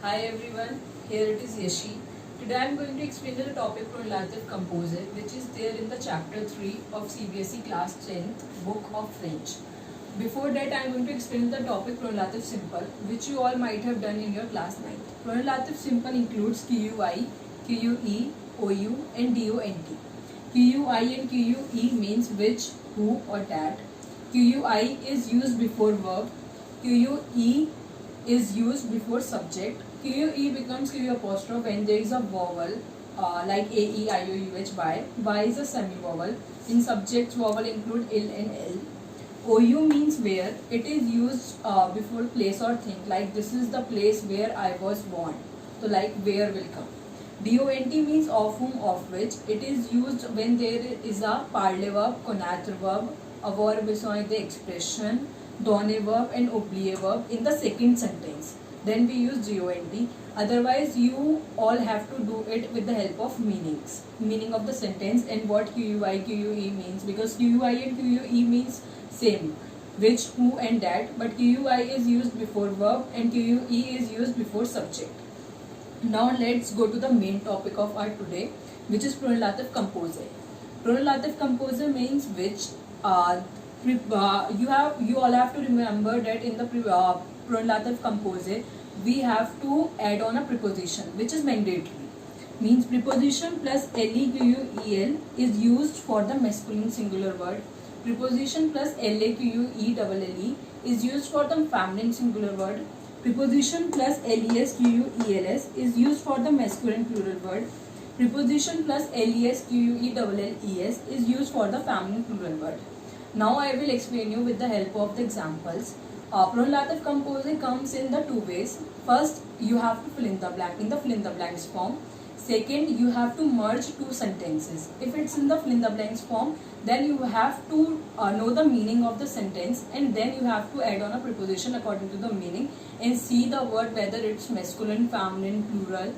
Hi everyone, here it is Yashi. Today I am going to explain the topic Correlative Composite, which is there in the chapter 3 of CBSE class 10th book of French. Before that I am going to explain the topic Correlative Simple, which you all might have done in your class 9th. Correlative Simple includes QUI, QUE, OU and DONT. QUI and QUE means which, who or that. QUI is used before verb. QUE is used before subject. QUE becomes QU apostrophe when there is a vowel like A, E, I, O, U, H, Y. Y is a semi-vowel. In subjects, vowel include L and L. OU means where. It is used before place or thing, like this is the place where I was born. So like where will come. DONT means of whom, of which. It is used when there is a parler verb, connaître verb, a verb beside the expression, donner verb and oublier verb in the second sentence. Then we use DONT. Otherwise, you all have to do it with the help of meaning of the sentence and what QUI, QUE means, because QUI and QUE means same, which, who and that, but QUI is used before verb and QUE is used before subject. Now let's go to the main topic of our today, which is Correlative Composite. Correlative Composite means which. You all have to remember that in the Correlative Composite we have to add on a preposition, which is mandatory. Means preposition plus LEQUEL is used for the masculine singular word. Preposition plus LAQUELLE is used for the feminine singular word. Preposition plus LESQUELS is used for the masculine plural word. Preposition plus LESQUELLES is used for the feminine plural word. Now I will explain you with the help of the examples. Correlative composite comes in the two ways. First, you have to fill in the blank in the fill in the blanks form. Second, you have to merge two sentences. If it's in the fill in the blanks form, then you have to know the meaning of the sentence, and then you have to add on a preposition according to the meaning and see the word whether it's masculine, feminine, plural,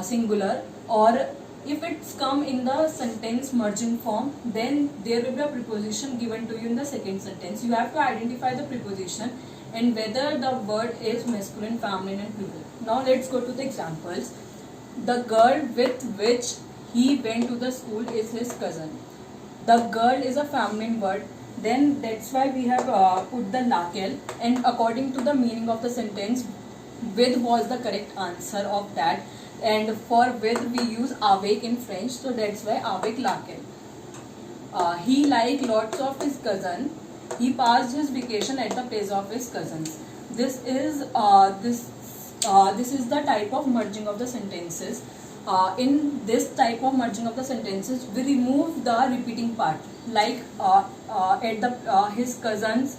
singular, or if it's come in the sentence merging form, then there will be a preposition given to you in the second sentence. You have to identify the preposition and whether the word is masculine, feminine and plural. Now let's go to the examples. The girl with which he went to the school is his cousin. The girl is a feminine word, then that's why we have put the laquelle, and according to the meaning of the sentence, with was the correct answer of that, and for with we use avec in French, so that's why avec laquelle. He liked lots of his cousin. He passed his vacation at the place of his cousins. This is the type of merging of the sentences. In this type of merging of the sentences, we remove the repeating part, like at the his cousins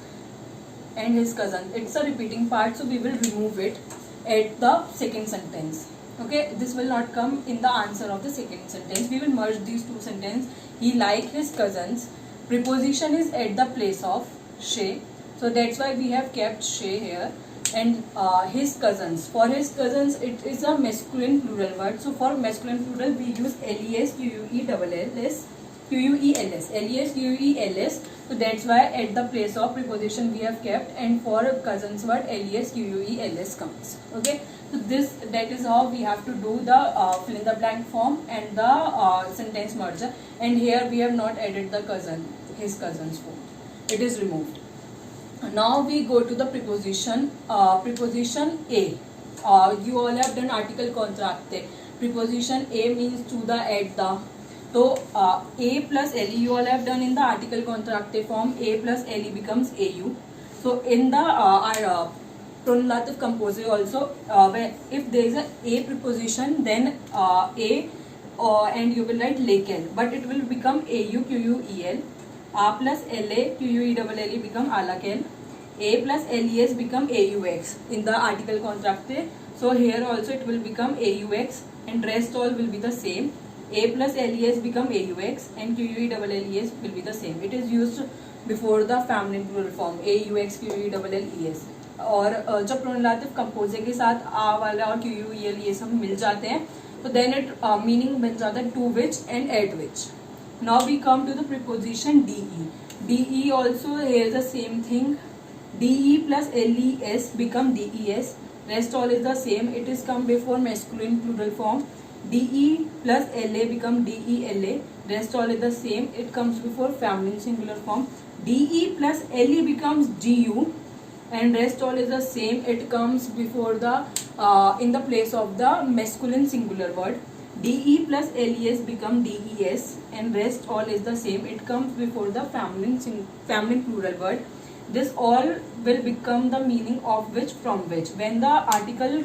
and his cousin. It's a repeating part, so we will remove it at the second sentence. Okay, this will not come in the answer of the second sentence. We will merge these two sentences. He liked his cousins. Preposition is at the place of she, so that's why we have kept she here. And his cousins. For his cousins, it is a masculine plural word. So for masculine plural, we use LESQUELLS, LESQUELS. So that's why at the place of preposition we have kept, and for cousins word LESQUELS comes. Okay. So that is how we have to do the fill in the blank form and the sentence merger. And here we have not added the cousin, his cousins form. It is removed. Now we go to the preposition. Preposition A. You all have done article contracte. Preposition A means to the, at the. So A plus LE you all have done in the article contracte form. A plus LE becomes AU. So in the Correlative Composite also, if there is a preposition, then A and you will write laquelle, but it will become AUQUEL. A plus LA QUELLE become alaquelle. A plus LES become AUX in the article contracte. So here also it will become AUX, and rest all will be the same. A plus LES become AUX and QUELLES will be the same. It is used before the feminine plural form AUX QUELLES. और जब प्रोनाटिव composite के साथ आ वाला और QUEL ये सब मिल जाते हैं, तो देन इट मीनिंग बन जाता है to which and at which. Now we come to the preposition DE. DE also here is the same thing. DE plus LES become DES. rest all is the same, it is come before masculine plural form. DE plus LA become DELA, rest all is the same, it comes before feminine singular form. DE plus LE becomes DU, and rest all is the same, it comes before the in the place of the masculine singular word. DE plus LES become DES, and rest all is the same, it comes before the feminine plural word. This all will become the meaning of which, from which. When the article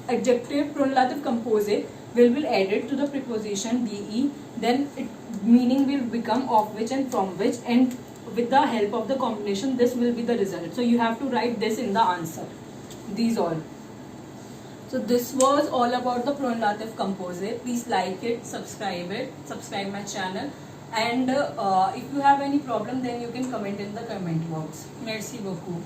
adjective pronulative composite will be added to the preposition DE, then meaning will become of which and from which, and with the help of the combination this will be the result. So you have to write this in the answer, these all. So this was all about the pronulative composite. Please like it, subscribe my channel, and if you have any problem then you can comment in the comment box. Merci beaucoup.